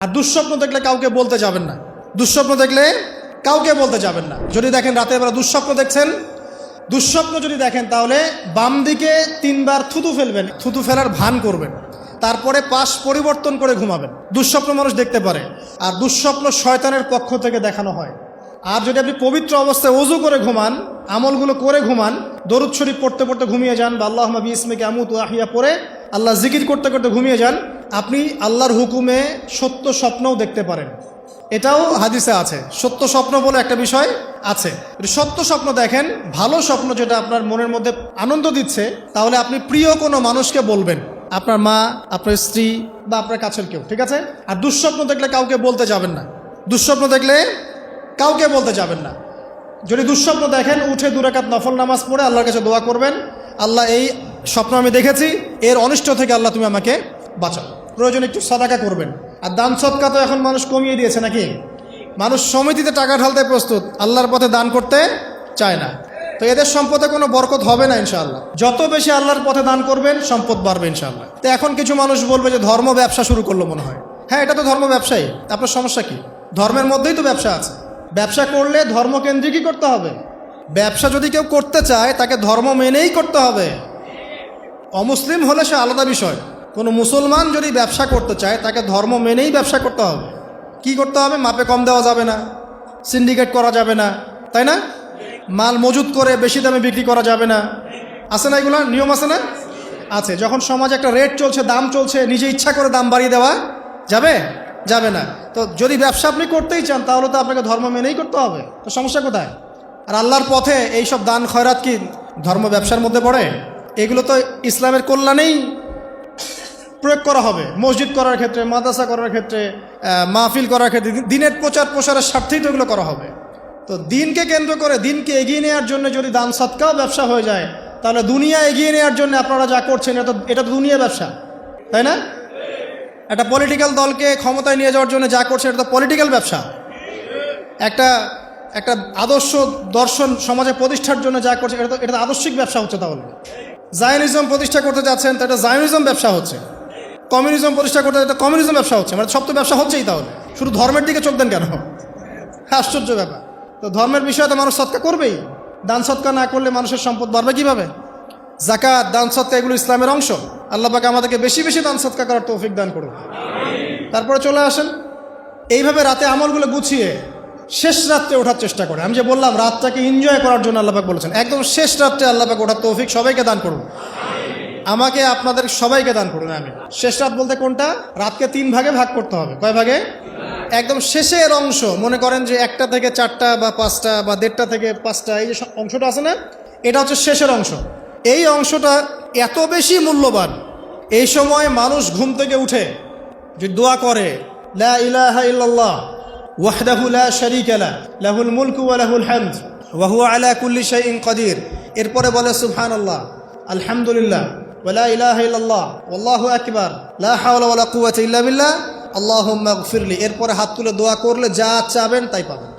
আর দুঃস্বপ্ন দেখলে কাউকে বলতে যাবেন না। দুঃস্বপ্ন দেখলে কাউকে বলতে যাবেন না। যদি দেখেন রাতের বেলা দুঃস্বপ্ন দেখছেন, দুঃস্বপ্ন যদি দেখেন তাহলে বাম দিকে 3 বার থুতু ফেলবেন, থুতু ফেলার ভান করবেন, তারপরে পাশ পরিবর্তন করে ঘুমাবেন। দুঃস্বপ্ন মানুষ দেখতে পারে, আর দুঃস্বপ্ন শয়তানের পক্ষ থেকে দেখানো হয়। আর যদি আপনি পবিত্র অবস্থায় ওযু করে ঘুমান, আমলগুলো করে ঘুমান, দরুদ শরীফ পড়তে পড়তে ঘুমিয়ে যান, বা আল্লাহুম্মা বিইসমিকা আমুতু ওয়া আহইয়া পড়ে আল্লাহ জিকির করতে করতে ঘুমিয়ে যান, আপনি আল্লাহর হুকুমে সত্য স্বপ্নও দেখতে পারেন। এটাও হাদিসে আছে, সত্য স্বপ্ন বলে একটা বিষয় আছে। সত্য স্বপ্ন দেখেন, ভালো স্বপ্ন যেটা আপনার মনের মধ্যে আনন্দ দিচ্ছে, তাহলে আপনি প্রিয় কোনো মানুষকে বলবেন, আপনার মা, আপনার স্ত্রী বা আপনার কাছের কেউ, ঠিক আছে? আর দুঃস্বপ্ন দেখলে কাউকে বলতে যাবেন না। দুঃস্বপ্ন দেখলে কাউকে বলতে যাবেন না। যদি দুঃস্বপ্ন দেখেন, উঠে 2 রাকাত নফল নামাজ পড়ে আল্লাহর কাছে দোয়া করবেন, আল্লাহ এই স্বপ্ন আমি দেখেছি, এর অনিষ্ট থেকে আল্লাহ তুমি আমাকে বাঁচাও। প্রয়োজন একটু সাদাকা করবেন। আর দান সদকা তো এখন মানুষ কমিয়ে দিয়েছে নাকি? মানুষ সমিতিতে টাকা ঢালতে প্রস্তুত, আল্লাহর পথে দান করতে চায় না। তো এদের সম্পদে কোনো বরকত হবে না ইনশাআল্লাহ। যত বেশি আল্লাহর পথে দান করবেন, সম্পদ বাড়বে ইনশাআল্লাহ। তো এখন কিছু মানুষ বলবে যে ধর্ম ব্যবসা শুরু করলো মনে হয়। হ্যাঁ, এটা তো ধর্ম ব্যবসায়ী, আপনার সমস্যা কি? ধর্মের মধ্যেই তো ব্যবসা আছে। ব্যবসা করলে ধর্মকেন্দ্রিকই করতে হবে। ব্যবসা যদি কেউ করতে চায়, তাকে ধর্ম মেনেই করতে হবে। অমুসলিম হলে সে আলাদা বিষয়। কোনো মুসলমান যদি ব্যবসা করতে চায়, তাকে ধর্ম মেনেই ব্যবসা করতে হবে। কি করতে হবে? মাপে কম দেওয়া যাবে না, সিন্ডিকেট করা যাবে না, তাই না? মাল মজুত করে বেশি দামে বিক্রি করা যাবে না। আছে না এগুলো নিয়ম? আছে না? আছে। যখন সমাজে একটা রেট চলছে, দাম চলছে, নিজে ইচ্ছা করে দাম বাড়িয়ে দেওয়া যাবে? যাবে না। তো যদি ব্যবসা আপনি করতেই চান, তাহলে তো আপনাকে ধর্ম মেনেই করতে হবে। তো সমস্যা কোথায়? আর আল্লাহর পথে এইসব দান খয়রাত কি ধর্ম ব্যবসার মধ্যে পড়ে? এগুলো তো ইসলামের কল্যাণেই প্রয়োগ করা হবে। মসজিদ করার ক্ষেত্রে, মাদ্রাসা করার ক্ষেত্রে, মাহফিল করার ক্ষেত্রে, দিনের প্রচার প্রসারের স্বার্থেই তো এগুলো করা হবে। তো দিনকে কেন্দ্র করে, দিনকে এগিয়ে নেওয়ার জন্য যদি দান সদকাও ব্যবসা হয়ে যায়, তাহলে দুনিয়া এগিয়ে নেওয়ার জন্য আপনারা যা করছেন, এটা তো দুনিয়া ব্যবসা, তাই না? একটা পলিটিক্যাল দলকে ক্ষমতায় নিয়ে যাওয়ার জন্য যা করছে, এটা তো পলিটিক্যাল ব্যবসা। একটা আদর্শ দর্শন সমাজে প্রতিষ্ঠার জন্য যা করছে, এটা তো আদর্শিক ব্যবসা হচ্ছে। তাহলে জায়নিজম প্রতিষ্ঠা করতে যাচ্ছেন, তো এটা জায়নিজম ব্যবসা হচ্ছে। কমিউনিজম প্রতিষ্ঠা করতে, এটা কমিউনিজম ব্যবসা হচ্ছে। মানে সব তো ব্যবসা হচ্ছেই। তাহলে শুধু ধর্মের দিকে চোখ দেন কেন? আশ্চর্য ব্যাপার। তো ধর্মের বিষয়ে তো মানুষ সৎকা করবেই। দান সৎকা না করলে মানুষের সম্পদ বাড়বে কীভাবে? যাকাত, দান সৎকা এগুলো ইসলামের অংশ। আল্লাহ পাক আমাদেরকে বেশি বেশি দান সৎকা করার তৌফিক দান করুন। তারপরে চলে আসেন, এইভাবে রাতে আমলগুলো গুছিয়ে শেষ রাত্রে ওঠার চেষ্টা করে। আমি যে বললাম, রাতটাকে এনজয় করার জন্য আল্লাহ পাক বলেছেন, একদম শেষ রাত্রে আল্লাহ পাক ওঠার তৌফিক সবাইকে দান করুন। আমাকে, আপনাদের সবাইকে দান করুন। আমি শেষ রাত বলতে কোনটা? রাতকে 3 ভাগে ভাগ করতে হবে। কয় ভাগে? একদম শেষের অংশ। মনে করেন যে 1টা থেকে 4টা বা 5টা বা 1:30টা থেকে 5টা, এই যে অংশটা আছে না, এটা হচ্ছে শেষের অংশ। এই অংশটা এত বেশি মূল্যবান। এই সময় মানুষ ঘুম থেকে উঠে যে দোয়া করে, লা ইলাহা ইল্লাল্লাহ ওয়াহদাহু লা শারীকা লাহু লাহুল মুলকু ওয়া লাহুল হামদ ওয়া হুয়া আলা কুল্লি শাইইন কাদির। এরপরে বলে সুবহানাল্লাহ, আলহামদুলিল্লাহ, ওয়া লা ইলাহা ইল্লাল্লাহ, ওয়াল্লাহু আকবার, লা হাওলা ওয়া লা কুওয়াতা ইল্লা বিল্লাহ, আল্লাহুম্মা গফিরলি। এরপরে হাত তুলে দোয়া করলে যা চাবেন তাই পাবেন।